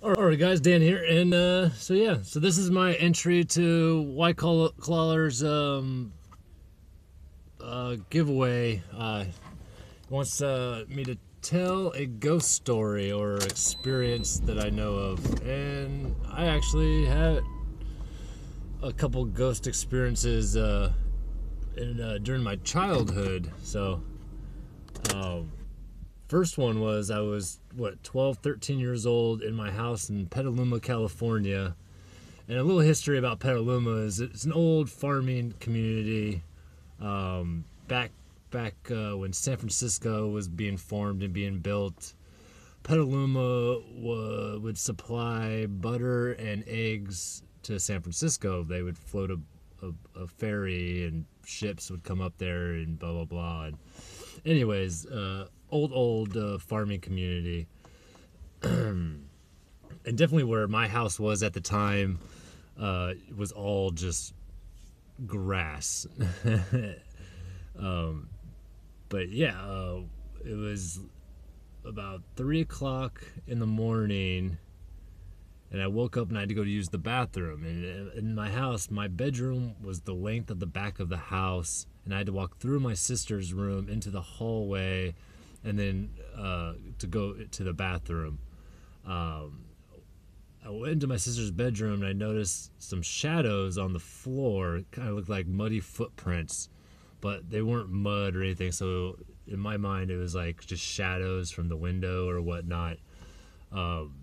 Alright guys, Dan here, and so this is my entry to White Collar's giveaway. He wants me to tell a ghost story or experience that I know of, and I actually had a couple ghost experiences during my childhood. Um, First one was I was, 12, 13 years old in my house in Petaluma, California. And a little history about Petaluma is it's an old farming community. Back when San Francisco was being formed and being built, Petaluma would supply butter and eggs to San Francisco. They would float a ferry, and ships would come up there and blah blah blah. And anyways, old farming community, and definitely where my house was at the time, was all just grass. um, but yeah, it was about 3 o'clock in the morning, and I woke up and I had to go to use the bathroom. And in my house, my bedroom was the length of the back of the house, and I had to walk through my sister's room into the hallway, and then to go to the bathroom. Um, I went into my sister's bedroom and I noticed some shadows on the floor. It kind of looked like muddy footprints, but they weren't mud or anything. So in my mind, it was like just shadows from the window or whatnot. Um,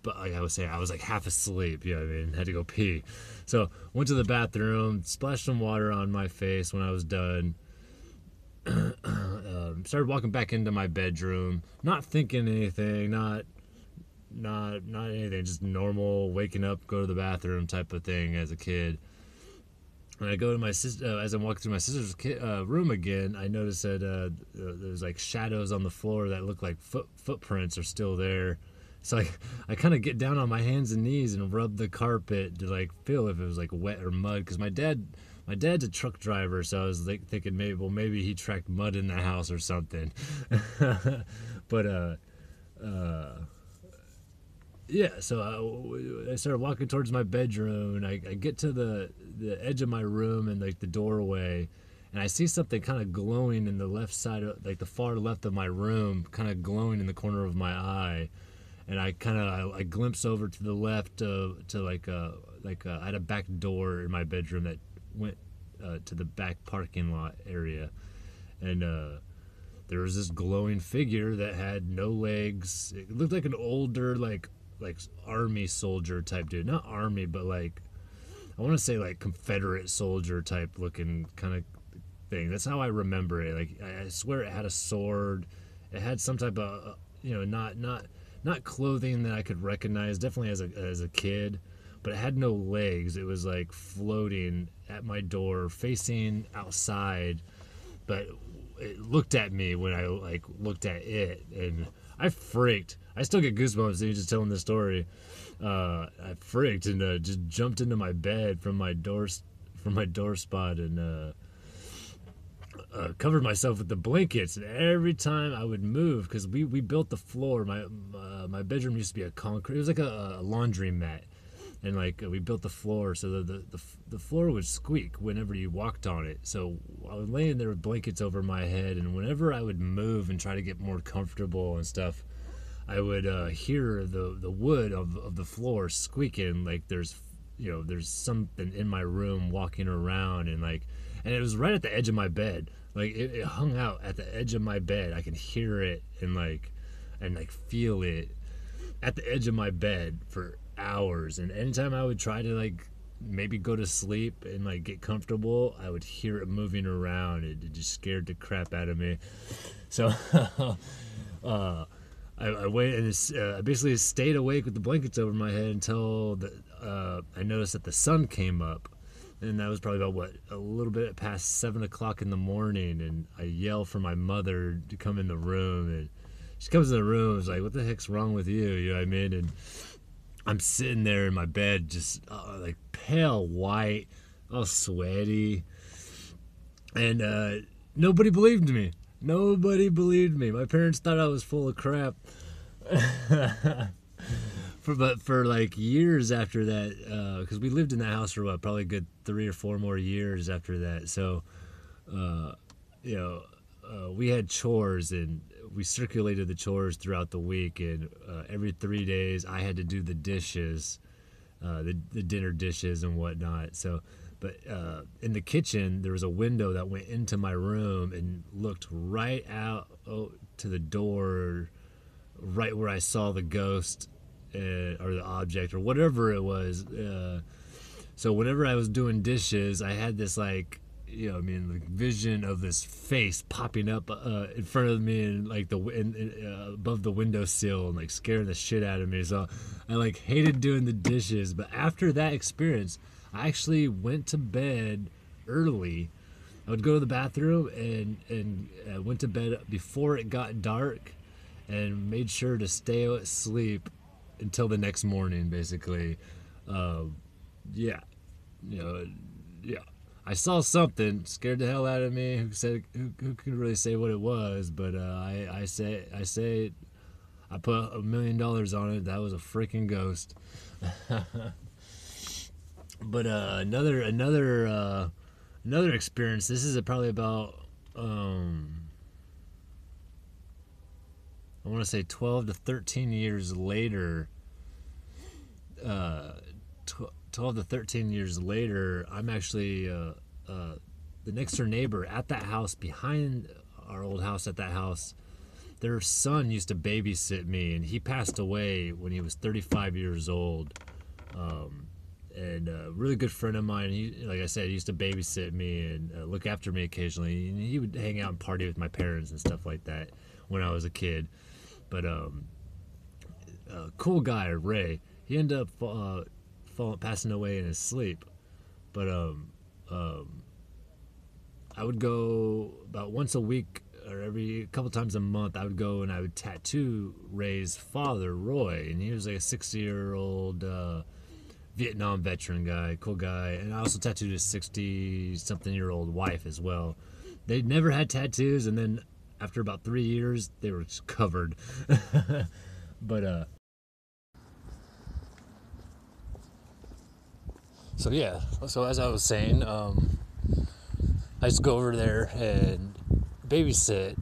but like I was saying, I was like half asleep. You know what I mean? Had to go pee. So went to the bathroom, splashed some water on my face when I was done. Started walking back into my bedroom, not thinking anything, not anything, just normal waking up, go to the bathroom type of thing as a kid. When I go to my sister, as I'm walking through my sister's room again, I noticed that there's like shadows on the floor that look like footprints are still there. So I kind of get down on my hands and knees and rub the carpet to like feel if it was like wet or mud, because my dad's a truck driver, so I was like thinking maybe he tracked mud in the house or something. But yeah, so I started walking towards my bedroom, and I get to the edge of my room and like the doorway, and I see something kind of glowing in the left side of, like the far left of my room, kind of glowing in the corner of my eye. And I glimpse over to the left, to I had a back door in my bedroom that went to the back parking lot area, and there was this glowing figure that had no legs. It looked like an older like army soldier type dude, not army, but like I want to say like Confederate soldier type looking kind of thing. That's how I remember it. Like I swear it had a sword. It had some type of not clothing that I could recognize, definitely as a kid, but it had no legs. It was like floating at my door, facing outside, but it looked at me when I like looked at it, and I freaked. I still get goosebumps just telling this story. I freaked and just jumped into my bed from my door spot, and covered myself with the blankets. And every time I would move, because we built the floor, my bedroom used to be a concrete, it was like a laundry mat, and like we built the floor so the floor would squeak whenever you walked on it. So I was laying there with blankets over my head, and whenever I would move and try to get more comfortable and stuff, I would hear the wood of the floor squeaking, like there's something in my room walking around. And it was right at the edge of my bed. Like it hung out at the edge of my bed. I could hear it and feel it at the edge of my bed for hours. And anytime I would try to like maybe go to sleep and like get comfortable, I would hear it moving around. It just scared the crap out of me. So I waited, and I basically stayed awake with the blankets over my head until I noticed that the sun came up. And that was probably about a little bit past 7 o'clock in the morning. And I yell for my mother to come in the room, and she comes in the room and is like, "What the heck's wrong with you?" You know what I mean? And I'm sitting there in my bed, just like pale white, all sweaty, and nobody believed me. Nobody believed me. My parents thought I was full of crap. For like years after that, because we lived in that house for what, probably a good 3 or 4 more years after that. So, uh, you know, we had chores and we circulated the chores throughout the week, and every 3 days I had to do the dishes, the dinner dishes and whatnot. So, but in the kitchen there was a window that went into my room and looked right out to the door, right where I saw the ghost or the object or whatever it was. So whenever I was doing dishes, I had this like, like vision of this face popping up in front of me and like above the windowsill and like scaring the shit out of me. So I like hated doing the dishes. But after that experience, I actually went to bed early. I would go to the bathroom and went to bed before it got dark, and made sure to stay asleep until the next morning, basically. Yeah, you know, yeah. I saw something, scared the hell out of me. Who can really say what it was? But I say, I put $1 million on it. That was a freaking ghost. But another experience. This is probably about I want to say 12 to 13 years later. 12 to 13 years later, I'm actually the next door neighbor at that house, behind our old house. At that house, their son used to babysit me, and he passed away when he was 35 years old. And a really good friend of mine. He, like I said, he used to babysit me and look after me occasionally. And he would hang out and party with my parents and stuff like that when I was a kid. But cool guy, Ray. He ended up passing away in his sleep. But I would go about once a week or every couple times a month. I would go and I would tattoo Ray's father, Roy, and he was like a 60-year-old Vietnam veteran guy, cool guy. And I also tattooed his 60-something-year-old wife as well. They never had tattoos, and then after about 3 years, they were just covered. But so yeah. So as I was saying, I just go over there and babysit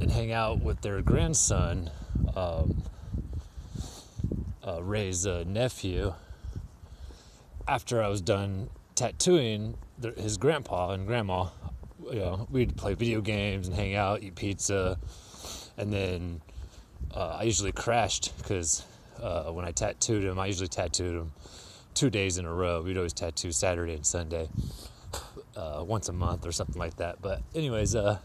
and hang out with their grandson, Ray's nephew. After I was done tattooing his grandpa and grandma, we'd play video games and hang out, eat pizza, and then I usually crashed because when I tattooed him, I usually tattooed him 2 days in a row. We'd always tattoo Saturday and Sunday, once a month or something like that. But anyways, I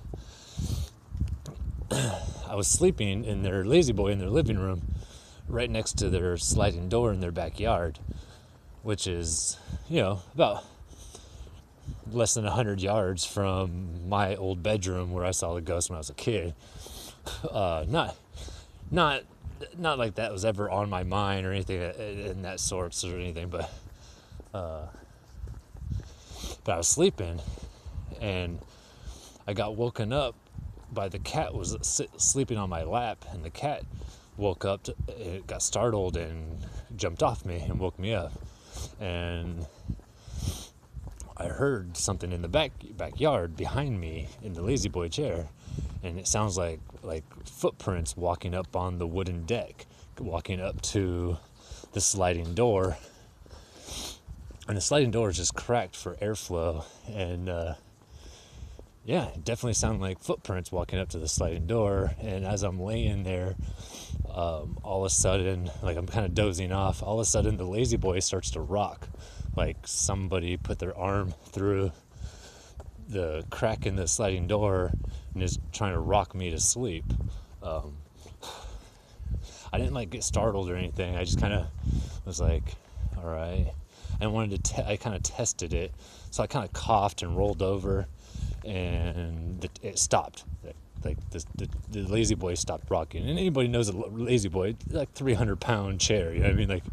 was sleeping in their lazy boy in their living room, right next to their sliding door in their backyard, which is, about less than 100 yards from my old bedroom where I saw the ghost when I was a kid. Not like that was ever on my mind or anything in that sorts or anything, but I was sleeping and I got woken up by the cat was sleeping on my lap, and the cat woke up, it got startled and jumped off me and woke me up. And I heard something in the backyard behind me in the lazy boy chair, and it sounds like footprints walking up on the wooden deck, walking up to the sliding door. And the sliding door is just cracked for airflow, and it definitely sounded like footprints walking up to the sliding door. And as I'm laying there, all of a sudden, like I'm kind of dozing off, all of a sudden the lazy boy starts to rock, like somebody put their arm through the crack in the sliding door and is trying to rock me to sleep. I didn't get startled or anything. I just kind of was like, all right. And I kind of tested it. So I kind of coughed and rolled over, and it stopped. The lazy boy stopped rocking. And anybody knows a lazy boy, like 300-pound chair, you know what I mean? Like,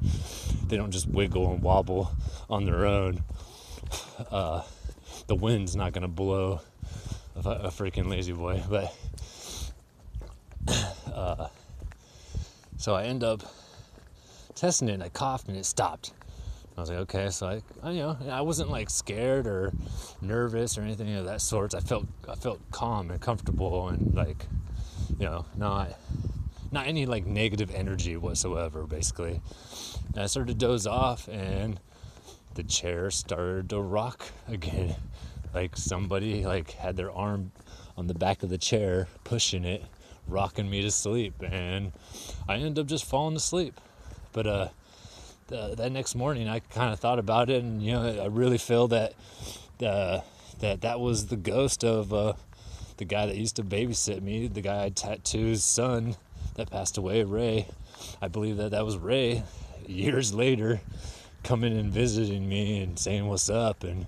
they don't just wiggle and wobble on their own. The wind's not going to blow a freaking lazy boy. But So I end up testing it, and I coughed, and it stopped. I was like, okay. So I wasn't like scared or nervous or anything of that sort. I felt calm and comfortable, and like, not any like negative energy whatsoever, basically. And I started to doze off, and the chair started to rock again. Like somebody like had their arm on the back of the chair, pushing it, rocking me to sleep, and I ended up just falling asleep. But that next morning, I kind of thought about it, and I really feel that that was the ghost of the guy that used to babysit me, the guy I tattooed son that passed away, Ray. I believe that was Ray years later coming and visiting me and saying what's up, and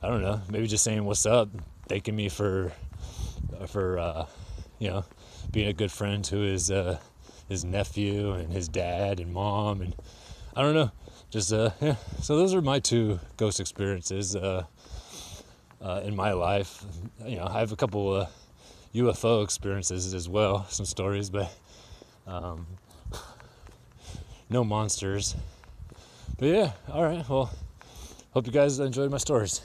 I don't know, maybe just saying what's up, thanking me for being a good friend to his nephew and his dad and mom, and I don't know, just So those are my two ghost experiences in my life. I have a couple UFO experiences as well, some stories, but no monsters. But yeah, all right. Well, hope you guys enjoyed my stories.